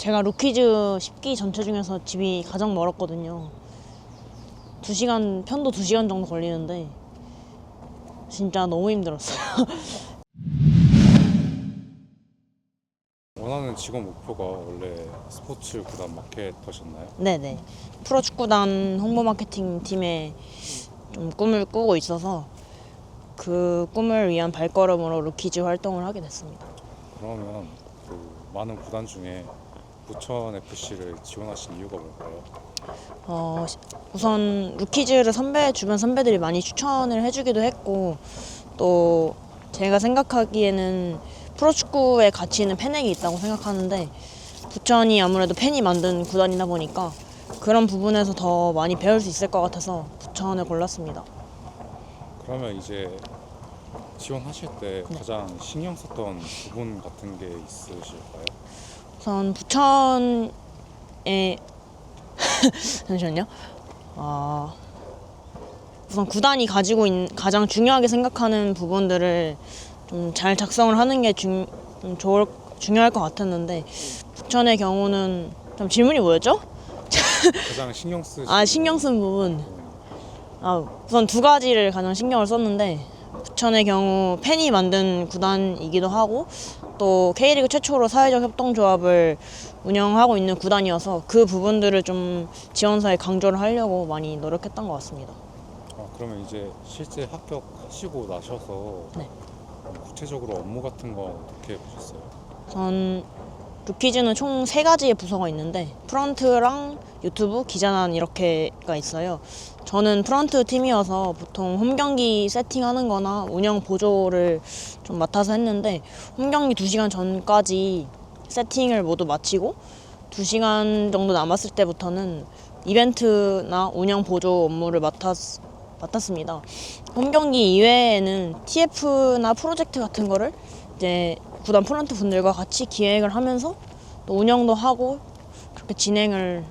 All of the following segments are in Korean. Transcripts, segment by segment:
제가 루키즈 10기 전체 중에서 집이 가장 멀었거든요. 2시간, 편도 2시간 정도 걸리는데 진짜 너무 힘들었어요. 원하는 직업 목표가 원래 스포츠 구단 마케터셨나요? 네네. 프로축구단 홍보 마케팅 팀에 좀 꿈을 꾸고 있어서 그 꿈을 위한 발걸음으로 루키즈 활동을 하게 됐습니다. 그러면 그 많은 구단 중에 부천 FC를 지원하신 이유가 뭘까요? 우선 루키즈를 주변 선배들이 많이 추천을 해주기도 했고, 또 제가 생각하기에는 프로축구의 가치는 팬에게 있다고 생각하는데, 부천이 아무래도 팬이 만든 구단이다 보니까 그런 부분에서 더 많이 배울 수 있을 것 같아서 부천을 골랐습니다. 그러면 이제 지원하실 때 가장 신경 썼던 부분 같은 게 있으실까요? 우선 부천에 잠시만요. 우선 구단이 가지고 있는 가장 중요하게 생각하는 부분들을 좀 잘 작성을 하는 게 중요할 것 같았는데, 부천의 경우는 좀 질문이 뭐였죠? 가장 신경 쓰시 신경 쓴 부분. 우선 두 가지를 가장 신경을 썼는데, 부천의 경우 팬이 만든 구단이기도 하고 또 K리그 최초로 사회적 협동조합을 운영하고 있는 구단이어서 그 부분들을 좀 지원서에 강조를 하려고 많이 노력했던 것 같습니다. 그러면 이제 실제 합격하시고 나셔서 네. 구체적으로 업무 같은 거 어떻게 보셨어요? 전 루키즈는 총 3가지의 부서가 있는데, 프런트랑 유튜브, 기자단 이렇게가 있어요. 저는 프런트 팀이어서 보통 홈경기 세팅하는 거나 운영 보조를 좀 맡아서 했는데, 홈경기 2시간 전까지 세팅을 모두 마치고 2시간 정도 남았을 때부터는 이벤트나 운영 보조 업무를 맡았습니다. 홈경기 이외에는 TF나 프로젝트 같은 거를 이제 구단 프런트 분들과 같이 기획을 하면서 또 운영도 하고 그렇게 진행을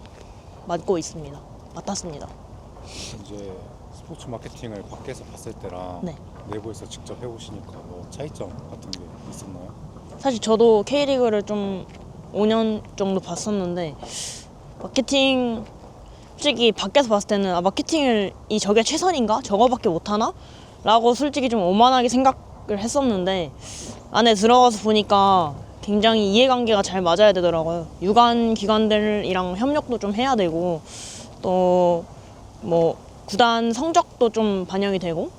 맡았습니다. 이제 스포츠 마케팅을 밖에서 봤을 때랑 네. 내부에서 직접 해보시니까 뭐 차이점 같은 게 있었나요? 사실 저도 K리그를 좀 5년 정도 봤었는데, 마케팅 솔직히 밖에서 봤을 때는 저게 최선인가? 저거밖에 못하나? 라고 솔직히 좀 오만하게 생각을 했었는데, 안에 들어가서 보니까 굉장히 이해관계가 잘 맞아야 되더라고요. 유관 기관들이랑 협력도 좀 해야 되고, 또 뭐 구단 성적도 좀 반영이 되고,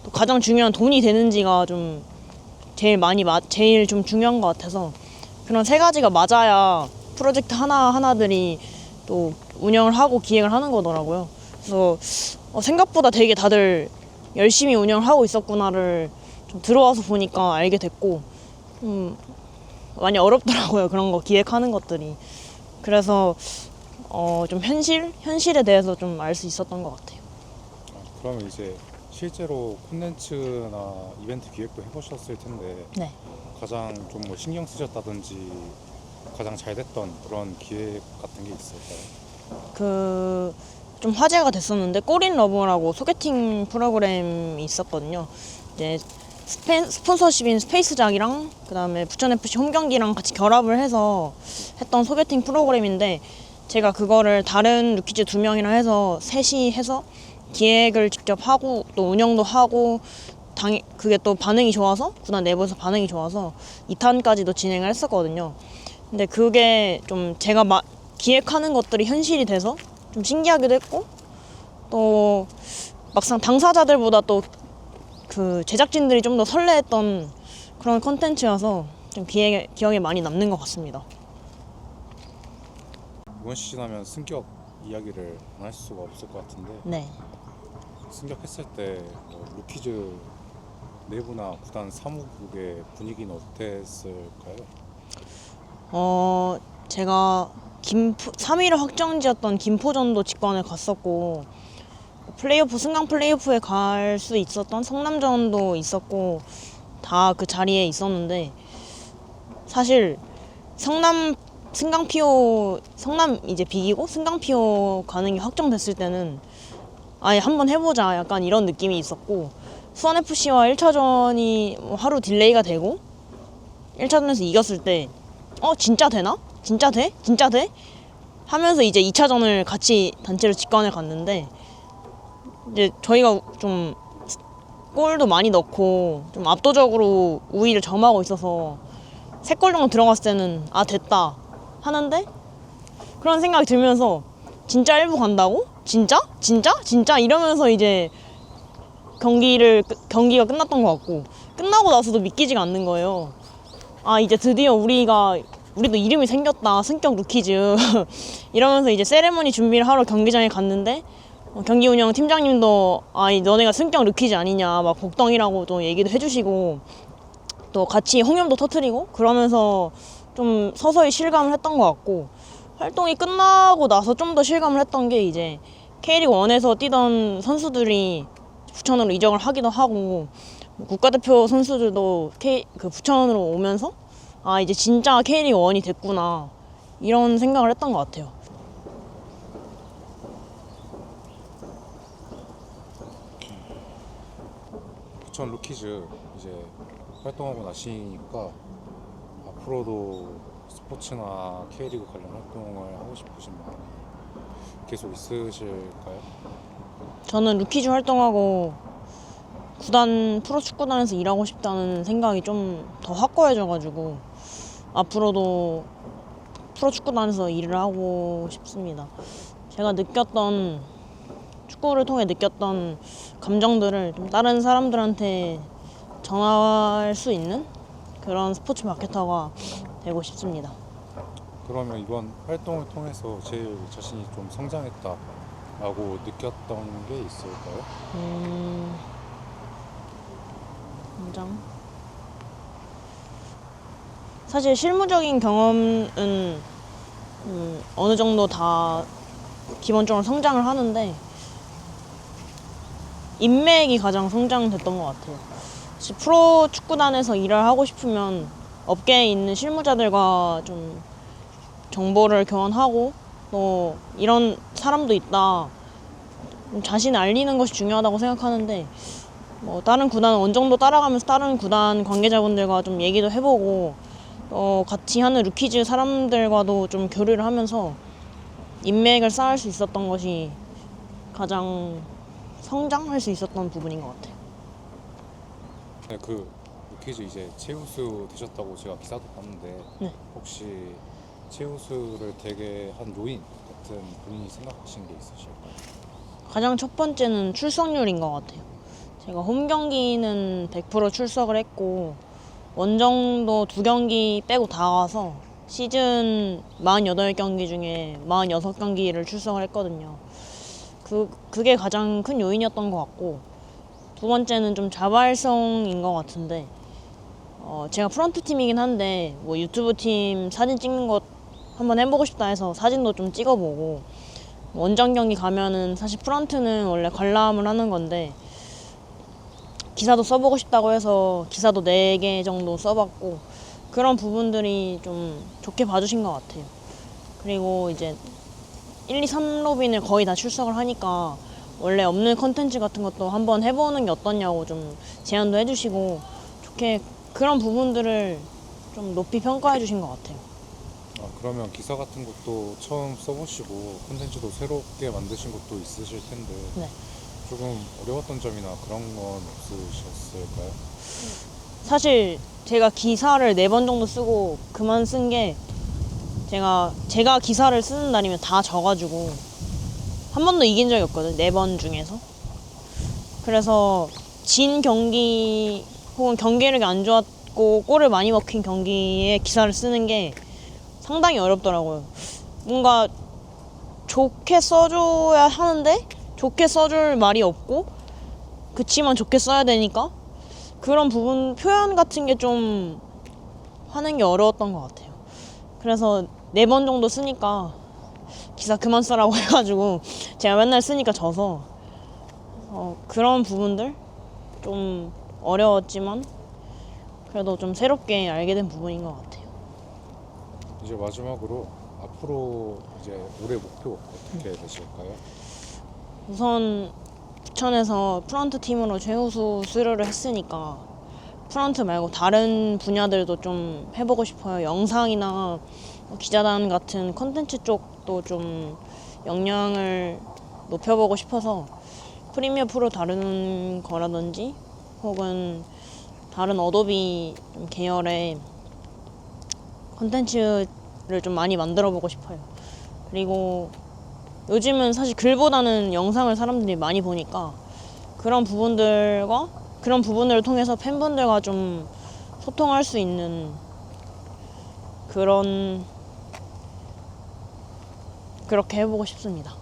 또 가장 중요한 돈이 되는지가 좀 제일 좀 중요한 것 같아서, 그런 3가지가 맞아야 프로젝트 하나하나들이 또 운영을 하고 기획을 하는 거더라고요. 그래서 생각보다 되게 다들 열심히 운영을 하고 있었구나를 좀 들어와서 보니까 알게 됐고, 많이 어렵더라고요. 그런 거 기획하는 것들이. 그래서 좀 현실에 대해서 좀 알 수 있었던 것 같아요. 그러면 이제 실제로 콘텐츠나 이벤트 기획도 해보셨을 텐데 네. 가장 좀 뭐 신경 쓰셨다든지 가장 잘 됐던 그런 기획 같은 게 있을까요? 좀 화제가 됐었는데, 골인 러브라고 소개팅 프로그램이 있었거든요. 이제 스폰서십인 스페이스작이랑 그다음에 부천FC 홈경기랑 같이 결합을 해서 했던 소개팅 프로그램인데, 제가 그거를 다른 루키즈 2명이랑 해서 셋이 해서 기획을 직접 하고 또 운영도 하고, 그게 또 반응이 좋아서, 구단 내부에서 반응이 좋아서 2탄까지도 진행을 했었거든요. 근데 그게 좀 제가 기획하는 것들이 현실이 돼서 좀 신기하기도 했고, 또 막상 당사자들보다 또 그 제작진들이 좀 더 설레했던 그런 콘텐츠여서 좀 기억에 많이 남는 것 같습니다. 이번 시즌 하면 승격 이야기를 안 할 수가 없을 것 같은데 네. 승격했을 때 뭐 루키즈 내부나 구단 사무국의 분위기는 어땠을까요? 제가 3위를 확정지었던 김포전도 직관을 갔었고, 승강 플레이오프에 갈 수 있었던 성남전도 있었고, 다 그 자리에 있었는데, 사실 성남 이제 비기고 승강PO 가는 게 확정됐을 때는 아예 한번 해보자 약간 이런 느낌이 있었고, 수원FC와 1차전이 하루 딜레이가 되고 1차전에서 이겼을 때 진짜 되나? 진짜 돼? 진짜 돼? 하면서 이제 2차전을 같이 단체로 직관을 갔는데 이제 저희가 좀 골도 많이 넣고 좀 압도적으로 우위를 점하고 있어서 3골 정도 들어갔을 때는 아 됐다 하는데 그런 생각이 들면서 진짜 1부 간다고? 진짜? 진짜? 진짜? 이러면서 이제 경기가 끝났던 것 같고 끝나고 나서도 믿기지가 않는 거예요. 아 이제 드디어 우리도 이름이 생겼다 승격 루키즈 이러면서 이제 세레머니 준비를 하러 경기장에 갔는데 경기 운영 팀장님도 아 너네가 승격 루키즈 아니냐 막 복덩이라고 또 얘기도 해주시고 또 같이 홍염도 터트리고 그러면서 좀 서서히 실감을 했던 것 같고 활동이 끝나고 나서 좀 더 실감을 했던 게 이제 K리그 1에서 뛰던 선수들이 부천으로 이적을 하기도 하고 국가대표 선수들도 부천으로 오면서 아 이제 진짜 K리그 1이 됐구나 이런 생각을 했던 것 같아요. 부천 루키즈 이제 활동하고 나시니까 앞으로도 스포츠나 K리그 관련 활동을 하고 싶으신 마음이 계속 있으실까요? 저는 루키즈 활동하고 프로축구단에서 일하고 싶다는 생각이 좀 더 확고해져가지고 앞으로도 프로축구단에서 일을 하고 싶습니다. 제가 축구를 통해 느꼈던 감정들을 좀 다른 사람들한테 전할 수 있는 그런 스포츠 마케터가 되고 싶습니다. 그러면 이번 활동을 통해서 제일 자신이 좀 성장했다라고 느꼈던 게 있을까요? 성장. 사실 실무적인 경험은 어느 정도 다 기본적으로 성장을 하는데 인맥이 가장 성장됐던 것 같아요. 프로 축구단에서 일을 하고 싶으면 업계에 있는 실무자들과 좀 정보를 교환하고 또 이런 사람도 있다. 자신을 알리는 것이 중요하다고 생각하는데 다른 구단은 어느 정도 따라가면서 다른 구단 관계자분들과 좀 얘기도 해보고 같이 하는 루키즈 사람들과도 좀 교류를 하면서 인맥을 쌓을 수 있었던 것이 가장 성장할 수 있었던 부분인 것 같아요. 네, 그 루키즈 이제 최우수 되셨다고 제가 기사도 봤는데 네. 혹시 최우수를 되게 한 요인 같은 본인이 생각하신 게 있으실까요? 가장 첫 번째는 출석률인 것 같아요. 제가 홈 경기는 100% 출석을 했고 원정도 2경기 빼고 다 가서 시즌 48경기 중에 46경기를 출석을 했거든요. 그게 가장 큰 요인이었던 것 같고 두 번째는 좀 자발성인 것 같은데 제가 프런트 팀이긴 한데 유튜브 팀 사진 찍는 것 한번 해보고 싶다 해서 사진도 좀 찍어보고 원정 경기 가면은 사실 프런트는 원래 관람을 하는 건데 기사도 써보고 싶다고 해서 기사도 4개 정도 써봤고 그런 부분들이 좀 좋게 봐주신 것 같아요. 그리고 이제 1, 2, 3로빈을 거의 다 출석을 하니까 원래 없는 컨텐츠 같은 것도 한번 해보는 게 어떠냐고 좀 제안도 해주시고 좋게 그런 부분들을 좀 높이 평가해 주신 것 같아요. 그러면 기사 같은 것도 처음 써보시고 콘텐츠도 새롭게 만드신 것도 있으실 텐데 네. 조금 어려웠던 점이나 그런 건 없으셨을까요? 사실 제가 기사를 4번 정도 쓰고 그만 쓴 게 제가 기사를 쓰는 날이면 다 져가지고 한 번도 이긴 적이 없거든. 4번 중에서. 그래서 진 경기 혹은 경기력이 안 좋았고 골을 많이 먹힌 경기에 기사를 쓰는 게 상당히 어렵더라고요. 뭔가 좋게 써줘야 하는데 좋게 써줄 말이 없고 그치만 좋게 써야 되니까 그런 부분 표현 같은 게 좀 하는 게 어려웠던 것 같아요. 그래서 4번 정도 쓰니까 기사 그만 쓰라고 해가지고 제가 맨날 쓰니까 져서 그런 부분들 좀 어려웠지만 그래도 좀 새롭게 알게 된 부분인 것 같아요. 이제 마지막으로 앞으로 이제 올해 목표 어떻게 되실까요? 우선 부천에서 프런트 팀으로 최우수 수료를 했으니까 프런트 말고 다른 분야들도 좀 해보고 싶어요. 영상이나 기자단 같은 컨텐츠 쪽도 좀 역량을 높여보고 싶어서 프리미어 프로 다루는 거라든지 혹은 다른 어도비 계열의 컨텐츠를 좀 많이 만들어 보고 싶어요. 그리고 요즘은 사실 글보다는 영상을 사람들이 많이 보니까 그런 부분들을 통해서 팬분들과 좀 소통할 수 있는 그렇게 해보고 싶습니다.